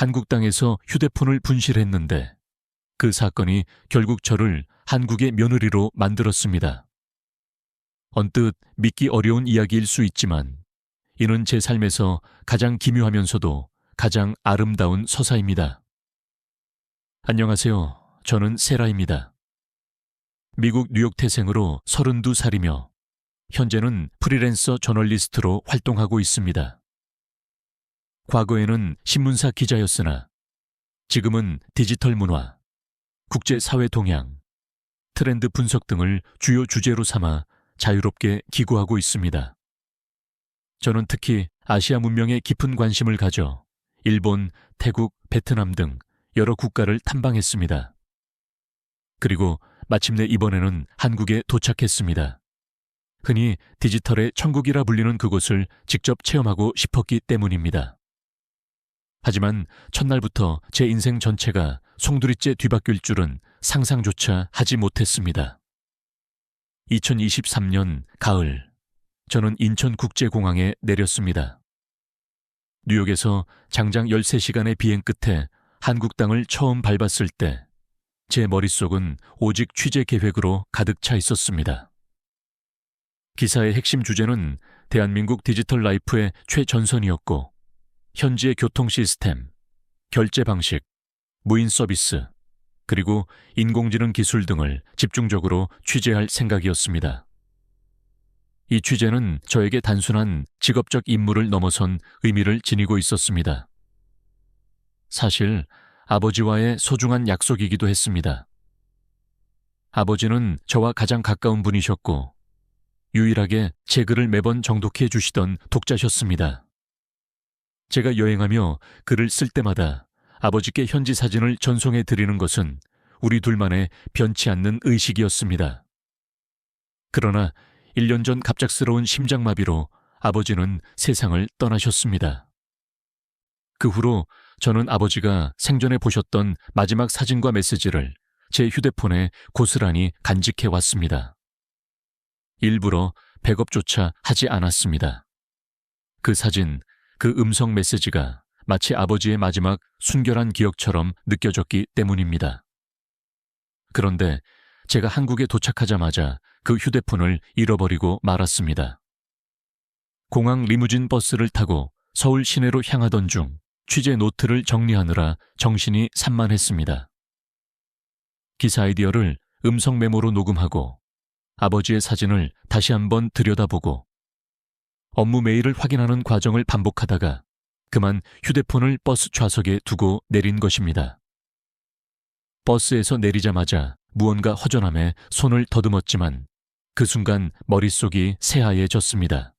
한국 땅에서 휴대폰을 분실했는데 그 사건이 결국 저를 한국의 며느리로 만들었습니다. 언뜻 믿기 어려운 이야기일 수 있지만 이는 제 삶에서 가장 기묘하면서도 가장 아름다운 서사입니다. 안녕하세요. 저는 세라입니다. 미국 뉴욕 태생으로 32살이며 현재는 프리랜서 저널리스트로 활동하고 있습니다. 과거에는 신문사 기자였으나 지금은 디지털 문화, 국제사회 동향, 트렌드 분석 등을 주요 주제로 삼아 자유롭게 기고하고 있습니다. 저는 특히 아시아 문명에 깊은 관심을 가져 일본, 태국, 베트남 등 여러 국가를 탐방했습니다. 그리고 마침내 이번에는 한국에 도착했습니다. 흔히 디지털의 천국이라 불리는 그곳을 직접 체험하고 싶었기 때문입니다. 하지만 첫날부터 제 인생 전체가 송두리째 뒤바뀔 줄은 상상조차 하지 못했습니다. 2023년 가을, 저는 인천국제공항에 내렸습니다. 뉴욕에서 장장 13시간의 비행 끝에 한국 땅을 처음 밟았을 때 제 머릿속은 오직 취재 계획으로 가득 차 있었습니다. 기사의 핵심 주제는 대한민국 디지털 라이프의 최전선이었고 현지의 교통 시스템, 결제 방식, 무인 서비스, 그리고 인공지능 기술 등을 집중적으로 취재할 생각이었습니다. 이 취재는 저에게 단순한 직업적 임무를 넘어선 의미를 지니고 있었습니다. 사실 아버지와의 소중한 약속이기도 했습니다. 아버지는 저와 가장 가까운 분이셨고 유일하게 제 글을 매번 정독해 주시던 독자셨습니다. 제가 여행하며 글을 쓸 때마다 아버지께 현지 사진을 전송해 드리는 것은 우리 둘만의 변치 않는 의식이었습니다. 그러나 1년 전 갑작스러운 심장마비로 아버지는 세상을 떠나셨습니다. 그 후로 저는 아버지가 생전에 보셨던 마지막 사진과 메시지를 제 휴대폰에 고스란히 간직해 왔습니다. 일부러 백업조차 하지 않았습니다. 그 사진, 그 음성 메시지가 마치 아버지의 마지막 순결한 기억처럼 느껴졌기 때문입니다. 그런데 제가 한국에 도착하자마자 그 휴대폰을 잃어버리고 말았습니다. 공항 리무진 버스를 타고 서울 시내로 향하던 중 취재 노트를 정리하느라 정신이 산만했습니다. 기사 아이디어를 음성 메모로 녹음하고 아버지의 사진을 다시 한번 들여다보고 업무 메일을 확인하는 과정을 반복하다가 그만 휴대폰을 버스 좌석에 두고 내린 것입니다. 버스에서 내리자마자 무언가 허전함에 손을 더듬었지만 그 순간 머릿속이 새하얘졌습니다.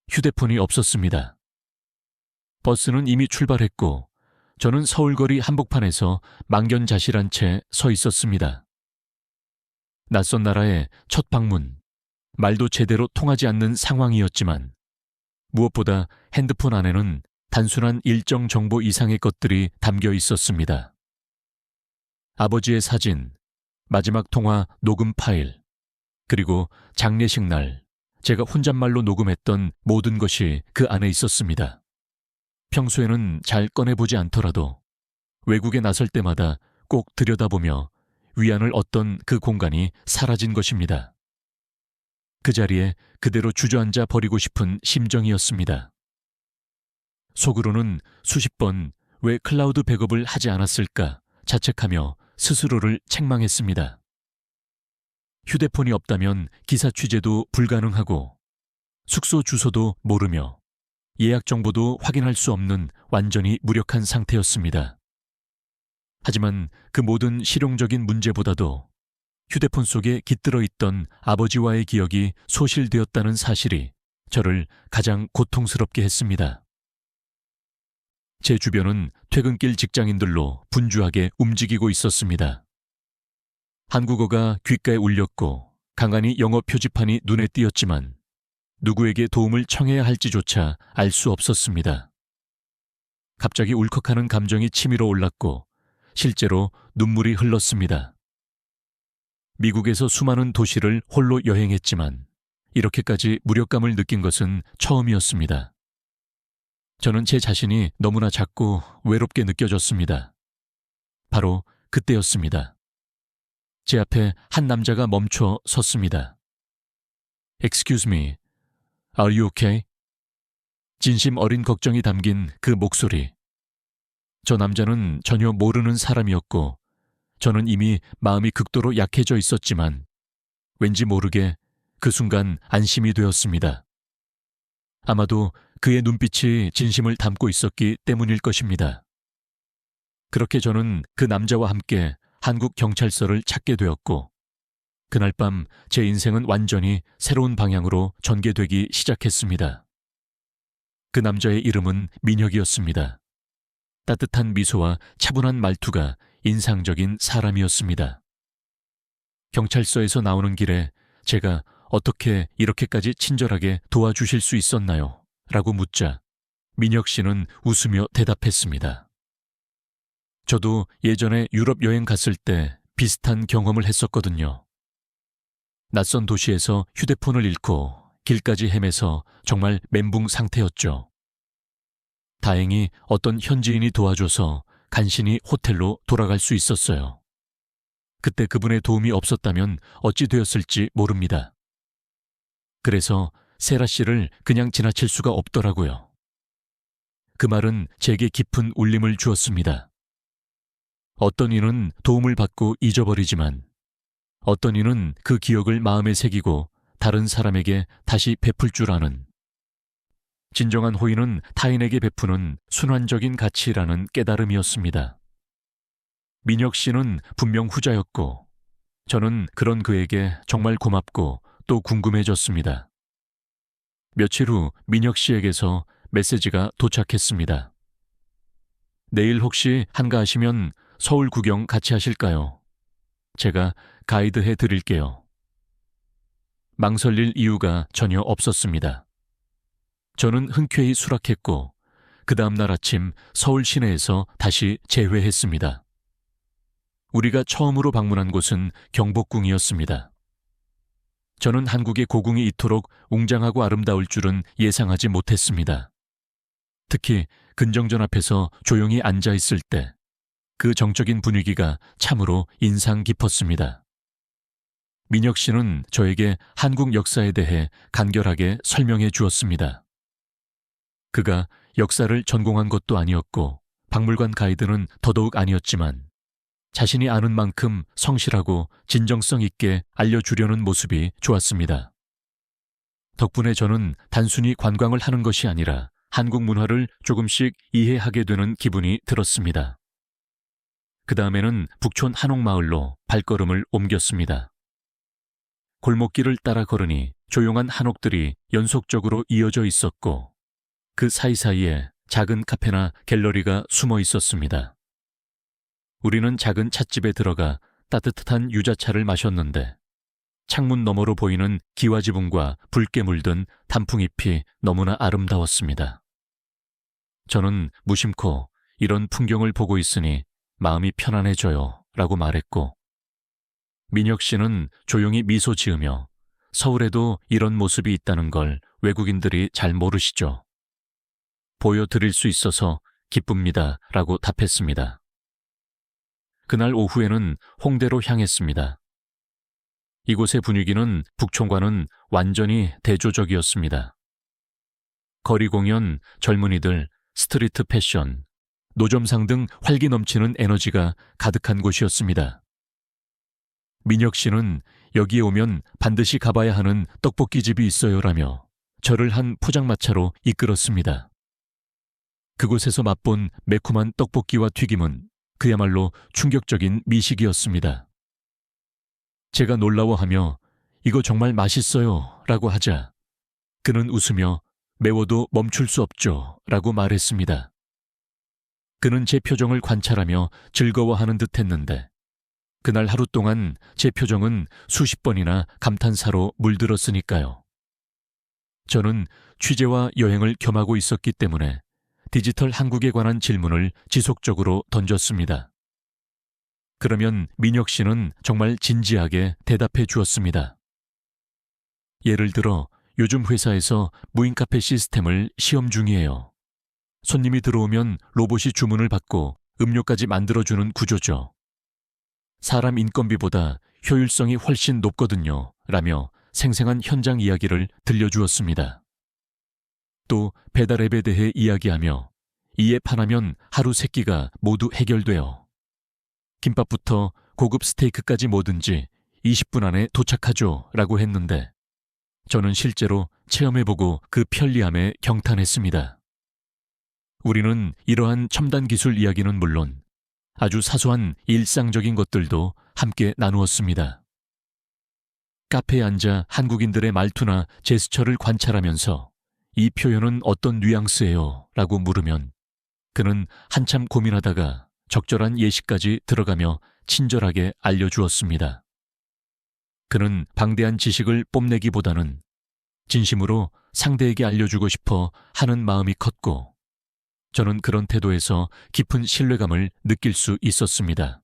휴대폰이 없었습니다. 버스는 이미 출발했고 저는 서울거리 한복판에서 망견자실한 채 서 있었습니다. 낯선 나라의 첫 방문, 말도 제대로 통하지 않는 상황이었지만 무엇보다 핸드폰 안에는 단순한 일정 정보 이상의 것들이 담겨 있었습니다. 아버지의 사진, 마지막 통화 녹음 파일, 그리고 장례식 날 제가 혼잣말로 녹음했던 모든 것이 그 안에 있었습니다. 평소에는 잘 꺼내보지 않더라도 외국에 나설 때마다 꼭 들여다보며 위안을 얻던 그 공간이 사라진 것입니다. 그 자리에 그대로 주저앉아 버리고 싶은 심정이었습니다. 속으로는 수십 번 왜 클라우드 백업을 하지 않았을까 자책하며 스스로를 책망했습니다. 휴대폰이 없다면 기사 취재도 불가능하고 숙소 주소도 모르며 예약 정보도 확인할 수 없는 완전히 무력한 상태였습니다. 하지만 그 모든 실용적인 문제보다도 휴대폰 속에 깃들어 있던 아버지와의 기억이 소실되었다는 사실이 저를 가장 고통스럽게 했습니다. 제 주변은 퇴근길 직장인들로 분주하게 움직이고 있었습니다. 한국어가 귓가에 울렸고 간간히 영어 표지판이 눈에 띄었지만 누구에게 도움을 청해야 할지조차 알 수 없었습니다. 갑자기 울컥하는 감정이 치밀어 올랐고 실제로 눈물이 흘렀습니다. 미국에서 수많은 도시를 홀로 여행했지만 이렇게까지 무력감을 느낀 것은 처음이었습니다. 저는 제 자신이 너무나 작고 외롭게 느껴졌습니다. 바로 그때였습니다. 제 앞에 한 남자가 멈춰 섰습니다. Excuse me, are you okay? 진심 어린 걱정이 담긴 그 목소리. 저 남자는 전혀 모르는 사람이었고 저는 이미 마음이 극도로 약해져 있었지만 왠지 모르게 그 순간 안심이 되었습니다. 아마도 그의 눈빛이 진심을 담고 있었기 때문일 것입니다. 그렇게 저는 그 남자와 함께 한국 경찰서를 찾게 되었고 그날 밤 제 인생은 완전히 새로운 방향으로 전개되기 시작했습니다. 그 남자의 이름은 민혁이었습니다. 따뜻한 미소와 차분한 말투가 인상적인 사람이었습니다. 경찰서에서 나오는 길에 제가 어떻게 이렇게까지 친절하게 도와주실 수 있었나요? 라고 묻자 민혁 씨는 웃으며 대답했습니다. 저도 예전에 유럽 여행 갔을 때 비슷한 경험을 했었거든요. 낯선 도시에서 휴대폰을 잃고 길까지 헤매서 정말 멘붕 상태였죠. 다행히 어떤 현지인이 도와줘서 간신히 호텔로 돌아갈 수 있었어요. 그때 그분의 도움이 없었다면 어찌 되었을지 모릅니다. 그래서 세라 씨를 그냥 지나칠 수가 없더라고요. 그 말은 제게 깊은 울림을 주었습니다. 어떤 이는 도움을 받고 잊어버리지만 어떤 이는 그 기억을 마음에 새기고 다른 사람에게 다시 베풀 줄 아는, 진정한 호의는 타인에게 베푸는 순환적인 가치라는 깨달음이었습니다. 민혁 씨는 분명 후자였고 저는 그런 그에게 정말 고맙고 또 궁금해졌습니다. 며칠 후 민혁 씨에게서 메시지가 도착했습니다. 내일 혹시 한가하시면 서울 구경 같이 하실까요? 제가 가이드해 드릴게요. 망설일 이유가 전혀 없었습니다. 저는 흔쾌히 수락했고 그 다음날 아침 서울 시내에서 다시 재회했습니다. 우리가 처음으로 방문한 곳은 경복궁이었습니다. 저는 한국의 고궁이 이토록 웅장하고 아름다울 줄은 예상하지 못했습니다. 특히 근정전 앞에서 조용히 앉아 있을 때 그 정적인 분위기가 참으로 인상 깊었습니다. 민혁 씨는 저에게 한국 역사에 대해 간결하게 설명해 주었습니다. 그가 역사를 전공한 것도 아니었고 박물관 가이드는 더더욱 아니었지만 자신이 아는 만큼 성실하고 진정성 있게 알려주려는 모습이 좋았습니다. 덕분에 저는 단순히 관광을 하는 것이 아니라 한국 문화를 조금씩 이해하게 되는 기분이 들었습니다. 그 다음에는 북촌 한옥마을로 발걸음을 옮겼습니다. 골목길을 따라 걸으니 조용한 한옥들이 연속적으로 이어져 있었고 그 사이사이에 작은 카페나 갤러리가 숨어 있었습니다. 우리는 작은 찻집에 들어가 따뜻한 유자차를 마셨는데 창문 너머로 보이는 기와지붕과 붉게 물든 단풍잎이 너무나 아름다웠습니다. 저는 무심코 이런 풍경을 보고 있으니 마음이 편안해져요 라고 말했고 민혁 씨는 조용히 미소 지으며 서울에도 이런 모습이 있다는 걸 외국인들이 잘 모르시죠. 보여드릴 수 있어서 기쁩니다 라고 답했습니다. 그날 오후에는 홍대로 향했습니다. 이곳의 분위기는 북촌과는 완전히 대조적이었습니다. 거리 공연, 젊은이들, 스트리트 패션, 노점상 등 활기 넘치는 에너지가 가득한 곳이었습니다. 민혁 씨는 여기에 오면 반드시 가봐야 하는 떡볶이집이 있어요라며 저를 한 포장마차로 이끌었습니다. 그곳에서 맛본 매콤한 떡볶이와 튀김은 그야말로 충격적인 미식이었습니다. 제가 놀라워하며 이거 정말 맛있어요 라고 하자 그는 웃으며 매워도 멈출 수 없죠 라고 말했습니다. 그는 제 표정을 관찰하며 즐거워하는 듯 했는데 그날 하루 동안 제 표정은 수십 번이나 감탄사로 물들었으니까요. 저는 취재와 여행을 겸하고 있었기 때문에 디지털 한국에 관한 질문을 지속적으로 던졌습니다. 그러면 민혁 씨는 정말 진지하게 대답해 주었습니다. 예를 들어 요즘 회사에서 무인 카페 시스템을 시험 중이에요. 손님이 들어오면 로봇이 주문을 받고 음료까지 만들어주는 구조죠. 사람 인건비보다 효율성이 훨씬 높거든요. 라며 생생한 현장 이야기를 들려주었습니다. 또 배달앱에 대해 이야기하며 이에 반하면 하루 3끼가 모두 해결돼요. 김밥부터 고급 스테이크까지 뭐든지 20분 안에 도착하죠. 라고 했는데 저는 실제로 체험해보고 그 편리함에 경탄했습니다. 우리는 이러한 첨단 기술 이야기는 물론 아주 사소한 일상적인 것들도 함께 나누었습니다. 카페에 앉아 한국인들의 말투나 제스처를 관찰하면서 이 표현은 어떤 뉘앙스예요? 라고 물으면 그는 한참 고민하다가 적절한 예시까지 들어가며 친절하게 알려주었습니다. 그는 방대한 지식을 뽐내기보다는 진심으로 상대에게 알려주고 싶어 하는 마음이 컸고 저는 그런 태도에서 깊은 신뢰감을 느낄 수 있었습니다.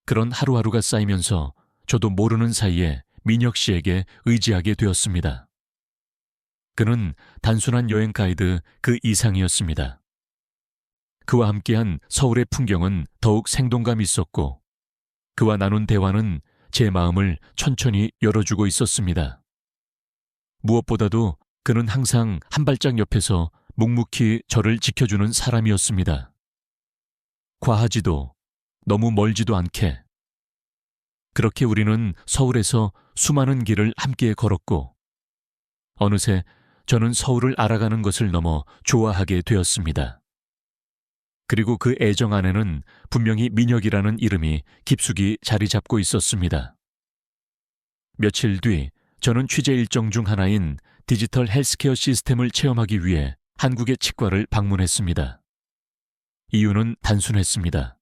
그런 하루하루가 쌓이면서 저도 모르는 사이에 민혁 씨에게 의지하게 되었습니다. 그는 단순한 여행 가이드 그 이상이었습니다. 그와 함께한 서울의 풍경은 더욱 생동감 있었고 그와 나눈 대화는 제 마음을 천천히 열어주고 있었습니다. 무엇보다도 그는 항상 한 발짝 옆에서 묵묵히 저를 지켜주는 사람이었습니다. 과하지도 너무 멀지도 않게. 그렇게 우리는 서울에서 수많은 길을 함께 걸었고 어느새 저는 서울을 알아가는 것을 넘어 좋아하게 되었습니다. 그리고 그 애정 안에는 분명히 민혁이라는 이름이 깊숙이 자리 잡고 있었습니다. 며칠 뒤 저는 취재 일정 중 하나인 디지털 헬스케어 시스템을 체험하기 위해 한국의 치과를 방문했습니다. 이유는 단순했습니다.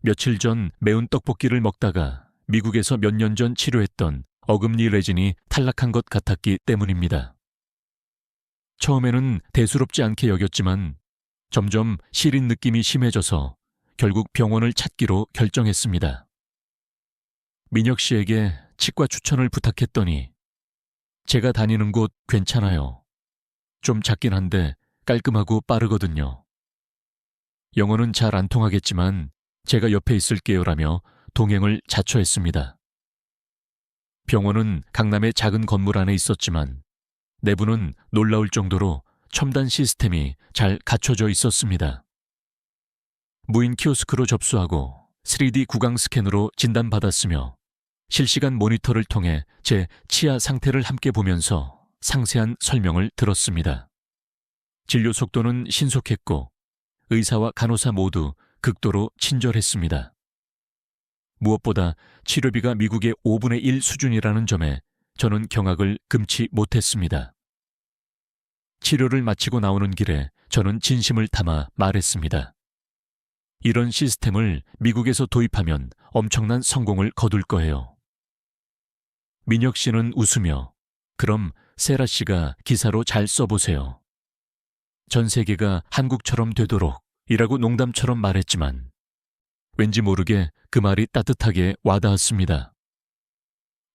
며칠 전 매운 떡볶이를 먹다가 미국에서 몇 년 전 치료했던 어금니 레진이 탈락한 것 같았기 때문입니다. 처음에는 대수롭지 않게 여겼지만 점점 시린 느낌이 심해져서 결국 병원을 찾기로 결정했습니다. 민혁 씨에게 치과 추천을 부탁했더니 제가 다니는 곳 괜찮아요. 좀 작긴 한데 깔끔하고 빠르거든요. 영어는 잘 안 통하겠지만 제가 옆에 있을게요라며 동행을 자처했습니다. 병원은 강남의 작은 건물 안에 있었지만 내부는 놀라울 정도로 첨단 시스템이 잘 갖춰져 있었습니다. 무인 키오스크로 접수하고 3D 구강 스캔으로 진단받았으며 실시간 모니터를 통해 제 치아 상태를 함께 보면서 상세한 설명을 들었습니다. 진료 속도는 신속했고 의사와 간호사 모두 극도로 친절했습니다. 무엇보다 치료비가 미국의 5분의 1 수준이라는 점에 저는 경악을 금치 못했습니다. 치료를 마치고 나오는 길에 저는 진심을 담아 말했습니다. 이런 시스템을 미국에서 도입하면 엄청난 성공을 거둘 거예요. 민혁 씨는 웃으며 그럼 세라 씨가 기사로 잘 써보세요. 전 세계가 한국처럼 되도록 이라고 농담처럼 말했지만 왠지 모르게 그 말이 따뜻하게 와닿았습니다.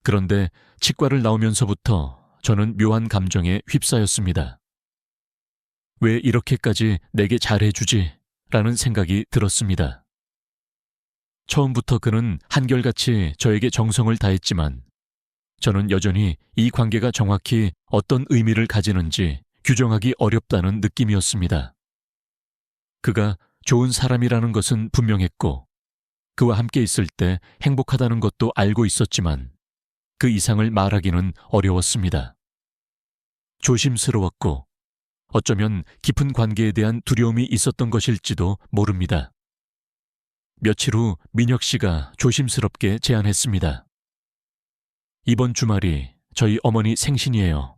그런데 치과를 나오면서부터 저는 묘한 감정에 휩싸였습니다. 왜 이렇게까지 내게 잘해주지? 라는 생각이 들었습니다. 처음부터 그는 한결같이 저에게 정성을 다했지만 저는 여전히 이 관계가 정확히 어떤 의미를 가지는지 규정하기 어렵다는 느낌이었습니다. 그가 좋은 사람이라는 것은 분명했고 그와 함께 있을 때 행복하다는 것도 알고 있었지만 그 이상을 말하기는 어려웠습니다. 조심스러웠고 어쩌면 깊은 관계에 대한 두려움이 있었던 것일지도 모릅니다. 며칠 후 민혁 씨가 조심스럽게 제안했습니다. 이번 주말이 저희 어머니 생신이에요.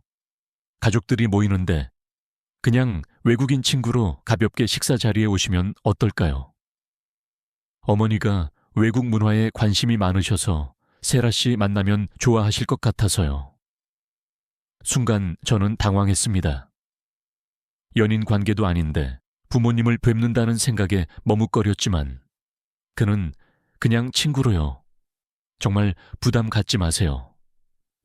가족들이 모이는데 그냥 외국인 친구로 가볍게 식사 자리에 오시면 어떨까요? 어머니가 외국 문화에 관심이 많으셔서 세라 씨 만나면 좋아하실 것 같아서요. 순간 저는 당황했습니다. 연인 관계도 아닌데 부모님을 뵙는다는 생각에 머뭇거렸지만 그는 그냥 친구로요. 정말 부담 갖지 마세요.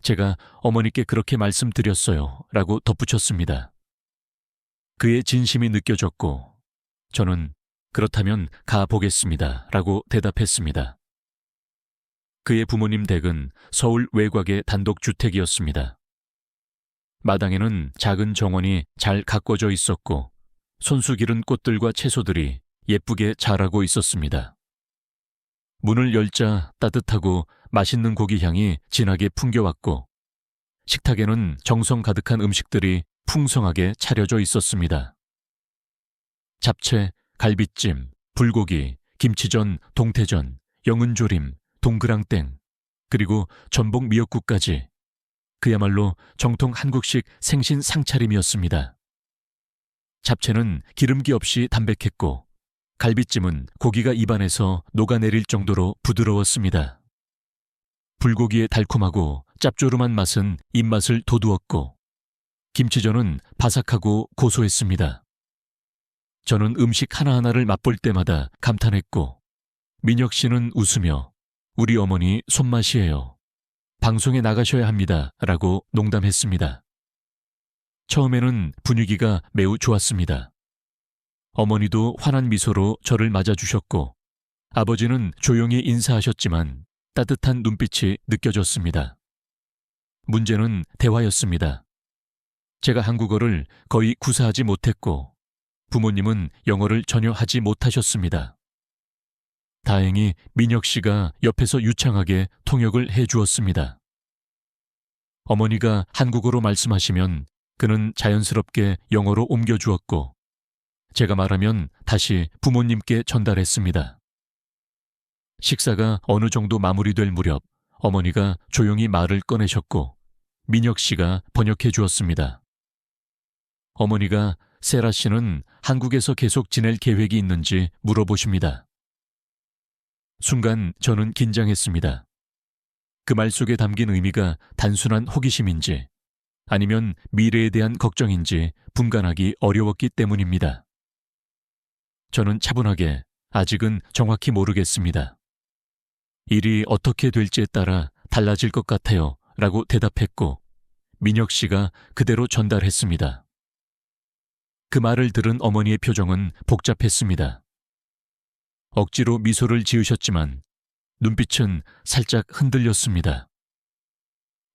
제가 어머니께 그렇게 말씀드렸어요. 라고 덧붙였습니다. 그의 진심이 느껴졌고 저는 그렇다면 가보겠습니다 라고 대답했습니다. 그의 부모님 댁은 서울 외곽의 단독주택이었습니다. 마당에는 작은 정원이 잘 가꿔져 있었고 손수 기른 꽃들과 채소들이 예쁘게 자라고 있었습니다. 문을 열자 따뜻하고 맛있는 고기 향이 진하게 풍겨왔고 식탁에는 정성 가득한 음식들이 풍성하게 차려져 있었습니다. 잡채, 갈비찜, 불고기, 김치전, 동태전, 영은조림, 동그랑땡, 그리고 전복 미역국까지 그야말로 정통 한국식 생신 상차림이었습니다. 잡채는 기름기 없이 담백했고 갈비찜은 고기가 입안에서 녹아내릴 정도로 부드러웠습니다. 불고기의 달콤하고 짭조름한 맛은 입맛을 돋우었고 김치전은 바삭하고 고소했습니다. 저는 음식 하나하나를 맛볼 때마다 감탄했고 민혁 씨는 웃으며 우리 어머니 손맛이에요. 방송에 나가셔야 합니다. 라고 농담했습니다. 처음에는 분위기가 매우 좋았습니다. 어머니도 환한 미소로 저를 맞아주셨고 아버지는 조용히 인사하셨지만 따뜻한 눈빛이 느껴졌습니다. 문제는 대화였습니다. 제가 한국어를 거의 구사하지 못했고 부모님은 영어를 전혀 하지 못하셨습니다. 다행히 민혁 씨가 옆에서 유창하게 통역을 해주었습니다. 어머니가 한국어로 말씀하시면 그는 자연스럽게 영어로 옮겨주었고 제가 말하면 다시 부모님께 전달했습니다. 식사가 어느 정도 마무리될 무렵 어머니가 조용히 말을 꺼내셨고 민혁 씨가 번역해 주었습니다. 어머니가 세라 씨는 한국에서 계속 지낼 계획이 있는지 물어보십니다. 순간 저는 긴장했습니다. 그 말 속에 담긴 의미가 단순한 호기심인지 아니면 미래에 대한 걱정인지 분간하기 어려웠기 때문입니다. 저는 차분하게 아직은 정확히 모르겠습니다. 일이 어떻게 될지에 따라 달라질 것 같아요 라고 대답했고 민혁 씨가 그대로 전달했습니다. 그 말을 들은 어머니의 표정은 복잡했습니다. 억지로 미소를 지으셨지만 눈빛은 살짝 흔들렸습니다.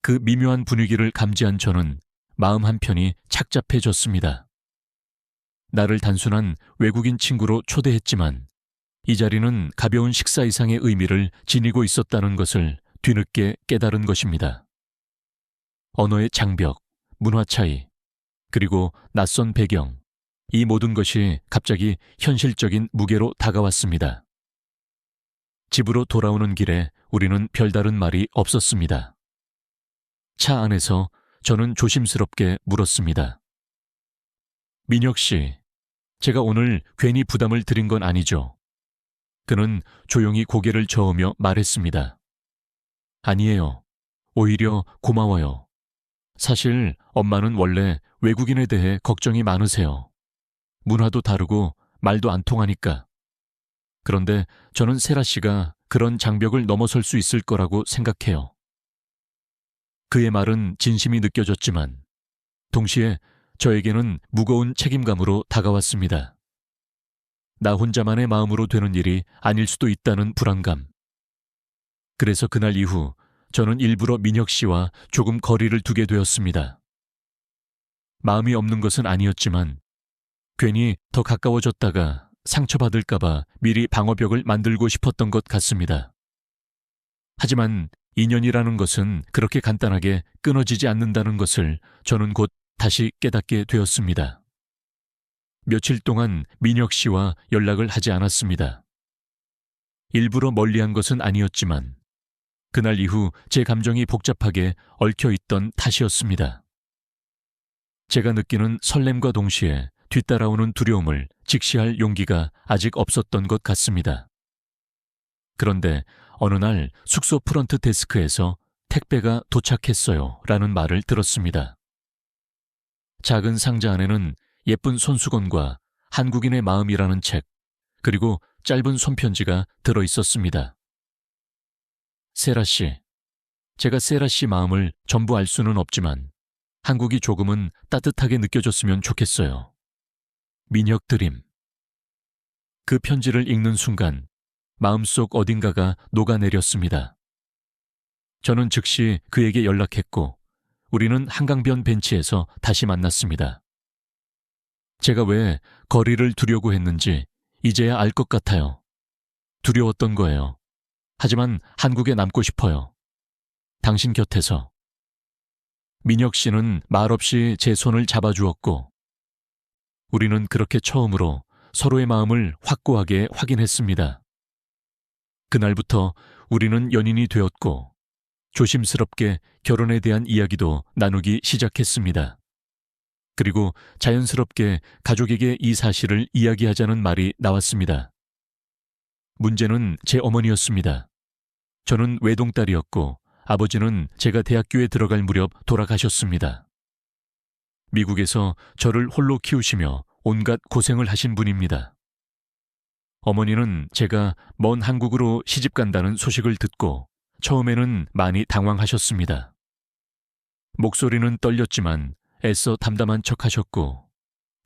그 미묘한 분위기를 감지한 저는 마음 한편이 착잡해졌습니다. 나를 단순한 외국인 친구로 초대했지만 이 자리는 가벼운 식사 이상의 의미를 지니고 있었다는 것을 뒤늦게 깨달은 것입니다. 언어의 장벽, 문화 차이, 그리고 낯선 배경, 이 모든 것이 갑자기 현실적인 무게로 다가왔습니다. 집으로 돌아오는 길에 우리는 별다른 말이 없었습니다. 차 안에서 저는 조심스럽게 물었습니다. 민혁 씨, 제가 오늘 괜히 부담을 드린 건 아니죠? 그는 조용히 고개를 저으며 말했습니다. 아니에요. 오히려 고마워요. 사실 엄마는 원래 외국인에 대해 걱정이 많으세요. 문화도 다르고 말도 안 통하니까. 그런데 저는 세라 씨가 그런 장벽을 넘어설 수 있을 거라고 생각해요. 그의 말은 진심이 느껴졌지만 동시에 저에게는 무거운 책임감으로 다가왔습니다. 나 혼자만의 마음으로 되는 일이 아닐 수도 있다는 불안감. 그래서 그날 이후 저는 일부러 민혁 씨와 조금 거리를 두게 되었습니다. 마음이 없는 것은 아니었지만 괜히 더 가까워졌다가 상처받을까봐 미리 방어벽을 만들고 싶었던 것 같습니다. 하지만 인연이라는 것은 그렇게 간단하게 끊어지지 않는다는 것을 저는 곧 다시 깨닫게 되었습니다. 며칠 동안 민혁 씨와 연락을 하지 않았습니다. 일부러 멀리한 것은 아니었지만 그날 이후 제 감정이 복잡하게 얽혀있던 탓이었습니다. 제가 느끼는 설렘과 동시에 뒤따라오는 두려움을 직시할 용기가 아직 없었던 것 같습니다. 그런데 어느 날 숙소 프런트 데스크에서 택배가 도착했어요 라는 말을 들었습니다. 작은 상자 안에는 예쁜 손수건과 한국인의 마음이라는 책, 그리고 짧은 손편지가 들어 있었습니다. 세라 씨, 제가 세라 씨 마음을 전부 알 수는 없지만 한국이 조금은 따뜻하게 느껴졌으면 좋겠어요. 민혁 드림. 그 편지를 읽는 순간 마음속 어딘가가 녹아내렸습니다. 저는 즉시 그에게 연락했고 우리는 한강변 벤치에서 다시 만났습니다. 제가 왜 거리를 두려고 했는지 이제야 알 것 같아요. 두려웠던 거예요. 하지만 한국에 남고 싶어요. 당신 곁에서. 민혁 씨는 말없이 제 손을 잡아주었고 우리는 그렇게 처음으로 서로의 마음을 확고하게 확인했습니다. 그날부터 우리는 연인이 되었고 조심스럽게 결혼에 대한 이야기도 나누기 시작했습니다. 그리고 자연스럽게 가족에게 이 사실을 이야기하자는 말이 나왔습니다. 문제는 제 어머니였습니다. 저는 외동딸이었고 아버지는 제가 대학교에 들어갈 무렵 돌아가셨습니다. 미국에서 저를 홀로 키우시며 온갖 고생을 하신 분입니다. 어머니는 제가 먼 한국으로 시집 간다는 소식을 듣고 처음에는 많이 당황하셨습니다. 목소리는 떨렸지만 애써 담담한 척 하셨고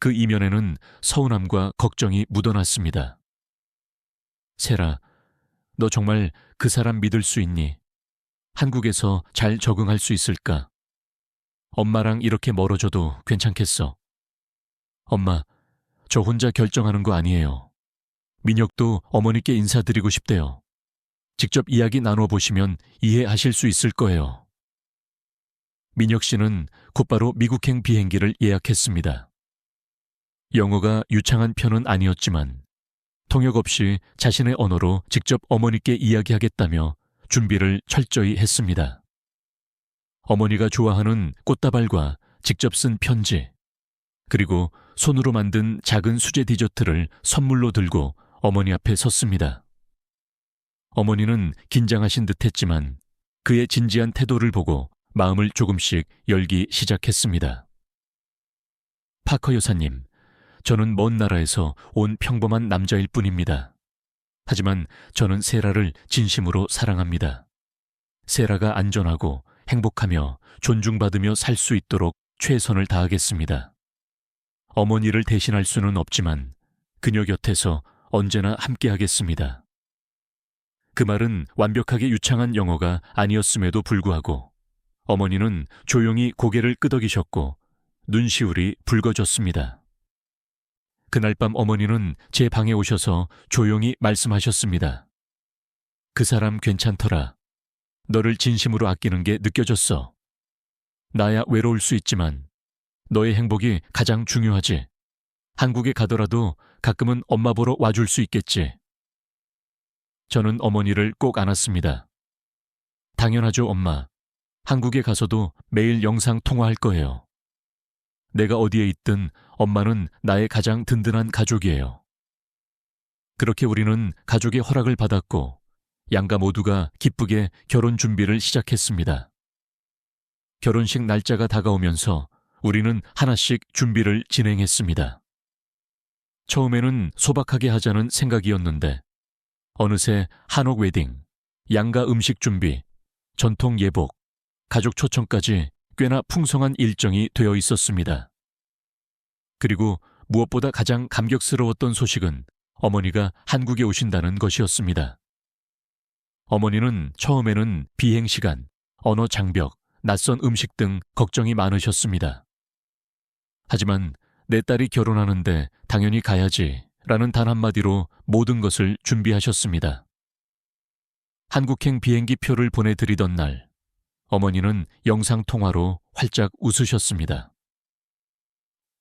그 이면에는 서운함과 걱정이 묻어났습니다. 세라, 너 정말 그 사람 믿을 수 있니? 한국에서 잘 적응할 수 있을까? 엄마랑 이렇게 멀어져도 괜찮겠어. 엄마, 저 혼자 결정하는 거 아니에요. 민혁도 어머니께 인사드리고 싶대요. 직접 이야기 나눠보시면 이해하실 수 있을 거예요. 민혁 씨는 곧바로 미국행 비행기를 예약했습니다. 영어가 유창한 편은 아니었지만 통역 없이 자신의 언어로 직접 어머니께 이야기하겠다며 준비를 철저히 했습니다. 어머니가 좋아하는 꽃다발과 직접 쓴 편지, 그리고 손으로 만든 작은 수제 디저트를 선물로 들고 어머니 앞에 섰습니다. 어머니는 긴장하신 듯했지만 그의 진지한 태도를 보고 마음을 조금씩 열기 시작했습니다. 파커 여사님, 저는 먼 나라에서 온 평범한 남자일 뿐입니다. 하지만 저는 세라를 진심으로 사랑합니다. 세라가 안전하고 행복하며 존중받으며 살 수 있도록 최선을 다하겠습니다. 어머니를 대신할 수는 없지만 그녀 곁에서 언제나 함께하겠습니다. 그 말은 완벽하게 유창한 영어가 아니었음에도 불구하고 어머니는 조용히 고개를 끄덕이셨고 눈시울이 붉어졌습니다. 그날 밤 어머니는 제 방에 오셔서 조용히 말씀하셨습니다. 그 사람 괜찮더라. 너를 진심으로 아끼는 게 느껴졌어. 나야 외로울 수 있지만 너의 행복이 가장 중요하지. 한국에 가더라도 가끔은 엄마 보러 와줄 수 있겠지. 저는 어머니를 꼭 안았습니다. 당연하죠, 엄마. 한국에 가서도 매일 영상 통화할 거예요. 내가 어디에 있든 엄마는 나의 가장 든든한 가족이에요. 그렇게 우리는 가족의 허락을 받았고 양가 모두가 기쁘게 결혼 준비를 시작했습니다. 결혼식 날짜가 다가오면서 우리는 하나씩 준비를 진행했습니다. 처음에는 소박하게 하자는 생각이었는데 어느새 한옥 웨딩, 양가 음식 준비, 전통 예복, 가족 초청까지 꽤나 풍성한 일정이 되어 있었습니다. 그리고 무엇보다 가장 감격스러웠던 소식은 어머니가 한국에 오신다는 것이었습니다. 어머니는 처음에는 비행 시간, 언어 장벽, 낯선 음식 등 걱정이 많으셨습니다. 하지만 내 딸이 결혼하는데 당연히 가야지 라는 단 한마디로 모든 것을 준비하셨습니다. 한국행 비행기 표를 보내드리던 날 어머니는 영상통화로 활짝 웃으셨습니다.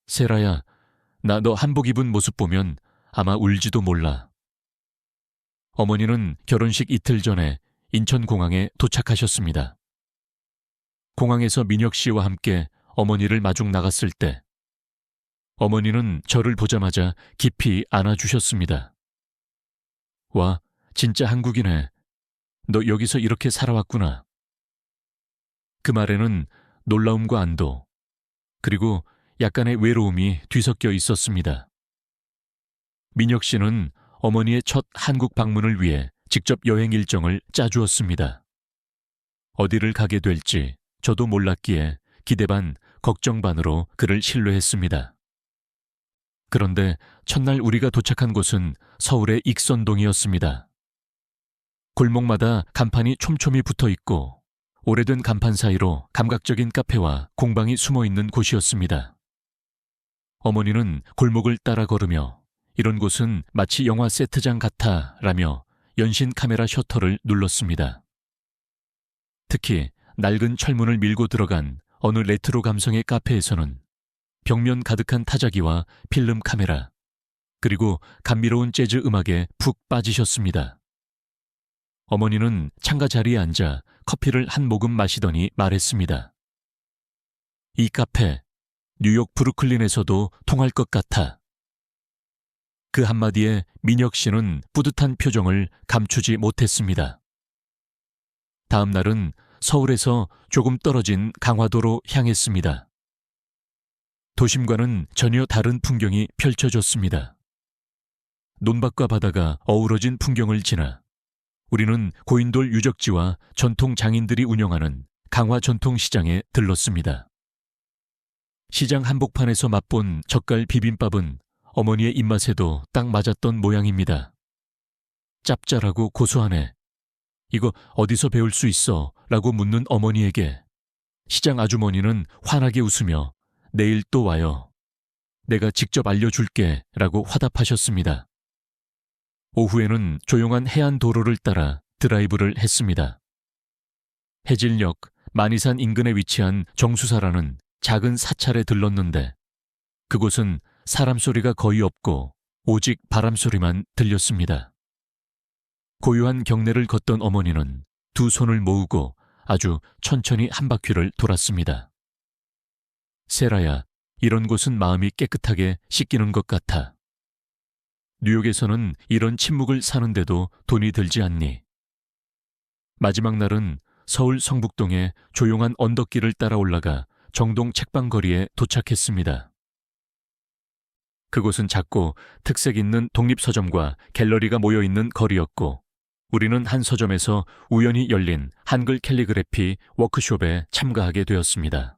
세라야, 나 너 한복 입은 모습 보면 아마 울지도 몰라. 어머니는 결혼식 이틀 전에 인천공항에 도착하셨습니다. 공항에서 민혁 씨와 함께 어머니를 마중 나갔을 때 어머니는 저를 보자마자 깊이 안아주셨습니다. 와, 진짜 한국이네. 너 여기서 이렇게 살아왔구나. 그 말에는 놀라움과 안도, 그리고 약간의 외로움이 뒤섞여 있었습니다. 민혁 씨는 어머니의 첫 한국 방문을 위해 직접 여행 일정을 짜주었습니다. 어디를 가게 될지 저도 몰랐기에 기대 반, 걱정 반으로 그를 신뢰했습니다. 그런데 첫날 우리가 도착한 곳은 서울의 익선동이었습니다. 골목마다 간판이 촘촘히 붙어 있고 오래된 간판 사이로 감각적인 카페와 공방이 숨어 있는 곳이었습니다. 어머니는 골목을 따라 걸으며 이런 곳은 마치 영화 세트장 같아 라며 연신 카메라 셔터를 눌렀습니다. 특히 낡은 철문을 밀고 들어간 어느 레트로 감성의 카페에서는 벽면 가득한 타자기와 필름 카메라, 그리고 감미로운 재즈 음악에 푹 빠지셨습니다. 어머니는 창가 자리에 앉아 커피를 한 모금 마시더니 말했습니다. 이 카페, 뉴욕 브루클린에서도 통할 것 같아. 그 한마디에 민혁 씨는 뿌듯한 표정을 감추지 못했습니다. 다음 날은 서울에서 조금 떨어진 강화도로 향했습니다. 도심과는 전혀 다른 풍경이 펼쳐졌습니다. 논밭과 바다가 어우러진 풍경을 지나 우리는 고인돌 유적지와 전통 장인들이 운영하는 강화 전통시장에 들렀습니다. 시장 한복판에서 맛본 젓갈 비빔밥은 어머니의 입맛에도 딱 맞았던 모양입니다. 짭짤하고 고소하네. 이거 어디서 배울 수 있어? 라고 묻는 어머니에게 시장 아주머니는 환하게 웃으며 내일 또 와요. 내가 직접 알려줄게 라고 화답하셨습니다. 오후에는 조용한 해안 도로를 따라 드라이브를 했습니다. 해질녘 만이산 인근에 위치한 정수사라는 작은 사찰에 들렀는데 그곳은 사람 소리가 거의 없고 오직 바람 소리만 들렸습니다. 고요한 경내를 걷던 어머니는 두 손을 모으고 아주 천천히 한 바퀴를 돌았습니다. 세라야, 이런 곳은 마음이 깨끗하게 씻기는 것 같아. 뉴욕에서는 이런 침묵을 사는데도 돈이 들지 않니? 마지막 날은 서울 성북동의 조용한 언덕길을 따라 올라가 정동 책방거리에 도착했습니다. 그곳은 작고 특색 있는 독립서점과 갤러리가 모여있는 거리였고 우리는 한 서점에서 우연히 열린 한글 캘리그래피 워크숍에 참가하게 되었습니다.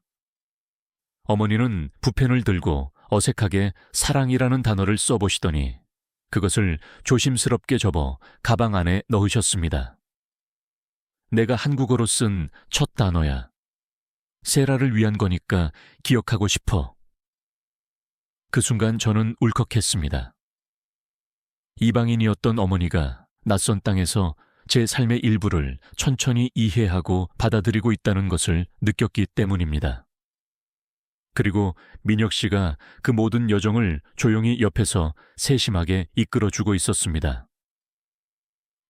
어머니는 붓펜을 들고 어색하게 사랑이라는 단어를 써보시더니 그것을 조심스럽게 접어 가방 안에 넣으셨습니다. 내가 한국어로 쓴 첫 단어야. 세라를 위한 거니까 기억하고 싶어. 그 순간 저는 울컥했습니다. 이방인이었던 어머니가 낯선 땅에서 제 삶의 일부를 천천히 이해하고 받아들이고 있다는 것을 느꼈기 때문입니다. 그리고 민혁 씨가 그 모든 여정을 조용히 옆에서 세심하게 이끌어주고 있었습니다.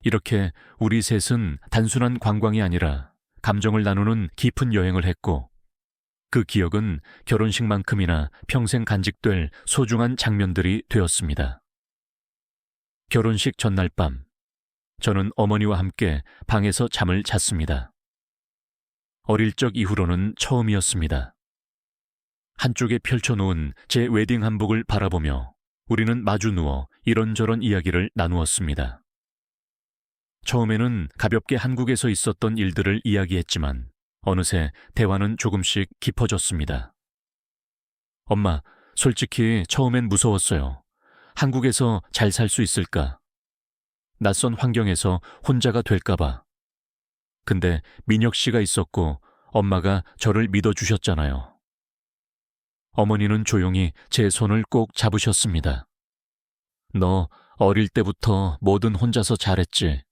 이렇게 우리 셋은 단순한 관광이 아니라 감정을 나누는 깊은 여행을 했고 그 기억은 결혼식만큼이나 평생 간직될 소중한 장면들이 되었습니다. 결혼식 전날 밤, 저는 어머니와 함께 방에서 잠을 잤습니다. 어릴 적 이후로는 처음이었습니다. 한쪽에 펼쳐놓은 제 웨딩 한복을 바라보며 우리는 마주 누워 이런저런 이야기를 나누었습니다. 처음에는 가볍게 한국에서 있었던 일들을 이야기했지만 어느새 대화는 조금씩 깊어졌습니다. 엄마, 솔직히 처음엔 무서웠어요. 한국에서 잘 살 수 있을까? 낯선 환경에서 혼자가 될까봐. 근데 민혁 씨가 있었고 엄마가 저를 믿어주셨잖아요. 어머니는 조용히 제 손을 꼭 잡으셨습니다. 너 어릴 때부터 뭐든 혼자서 잘했지.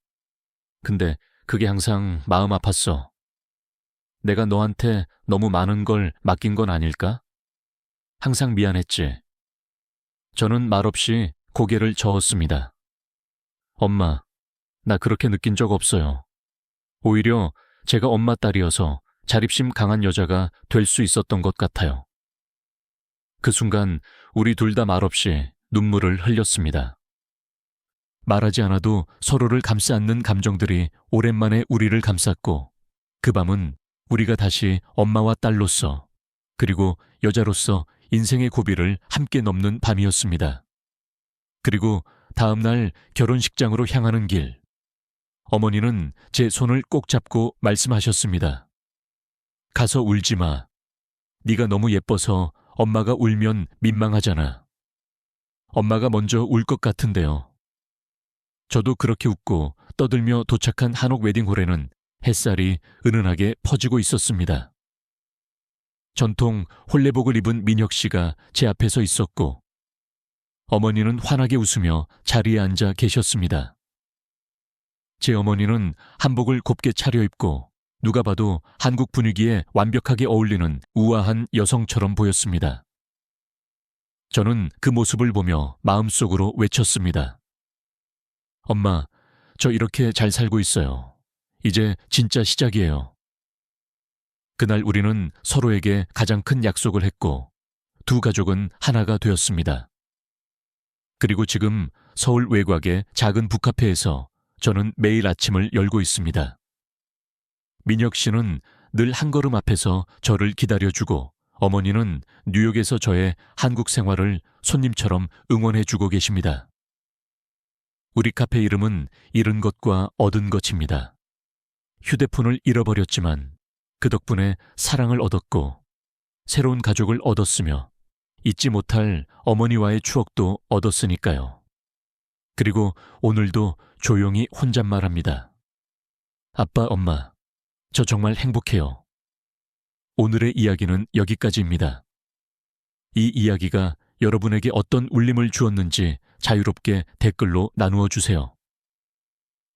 근데 그게 항상 마음 아팠어. 내가 너한테 너무 많은 걸 맡긴 건 아닐까? 항상 미안했지. 저는 말없이 고개를 저었습니다. 엄마, 나 그렇게 느낀 적 없어요. 오히려 제가 엄마 딸이어서 자립심 강한 여자가 될 수 있었던 것 같아요. 그 순간 우리 둘 다 말없이 눈물을 흘렸습니다. 말하지 않아도 서로를 감싸 안는 감정들이 오랜만에 우리를 감쌌고 그 밤은 우리가 다시 엄마와 딸로서 그리고 여자로서 인생의 고비를 함께 넘는 밤이었습니다. 그리고 다음 날 결혼식장으로 향하는 길, 어머니는 제 손을 꼭 잡고 말씀하셨습니다. 가서 울지 마. 네가 너무 예뻐서 엄마가 울면 민망하잖아. 엄마가 먼저 울 것 같은데요. 저도 그렇게 웃고 떠들며 도착한 한옥 웨딩홀에는 햇살이 은은하게 퍼지고 있었습니다. 전통 홀레복을 입은 민혁 씨가 제 앞에 서 있었고 어머니는 환하게 웃으며 자리에 앉아 계셨습니다. 제 어머니는 한복을 곱게 차려입고 누가 봐도 한국 분위기에 완벽하게 어울리는 우아한 여성처럼 보였습니다. 저는 그 모습을 보며 마음속으로 외쳤습니다. 엄마, 저 이렇게 잘 살고 있어요. 이제 진짜 시작이에요. 그날 우리는 서로에게 가장 큰 약속을 했고 두 가족은 하나가 되었습니다. 그리고 지금 서울 외곽의 작은 북카페에서 저는 매일 아침을 열고 있습니다. 민혁 씨는 늘 한 걸음 앞에서 저를 기다려주고 어머니는 뉴욕에서 저의 한국 생활을 손님처럼 응원해주고 계십니다. 우리 카페 이름은 잃은 것과 얻은 것입니다. 휴대폰을 잃어버렸지만 그 덕분에 사랑을 얻었고 새로운 가족을 얻었으며 잊지 못할 어머니와의 추억도 얻었으니까요. 그리고 오늘도 조용히 혼잣말합니다. 아빠, 엄마, 저 정말 행복해요. 오늘의 이야기는 여기까지입니다. 이 이야기가 여러분에게 어떤 울림을 주었는지 자유롭게 댓글로 나누어 주세요.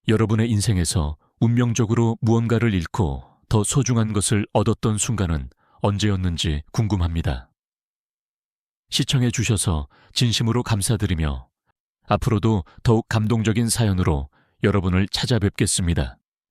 여러분의 인생에서 운명적으로 무언가를 잃고 더 소중한 것을 얻었던 순간은 언제였는지 궁금합니다. 시청해 주셔서 진심으로 감사드리며 앞으로도 더욱 감동적인 사연으로 여러분을 찾아뵙겠습니다.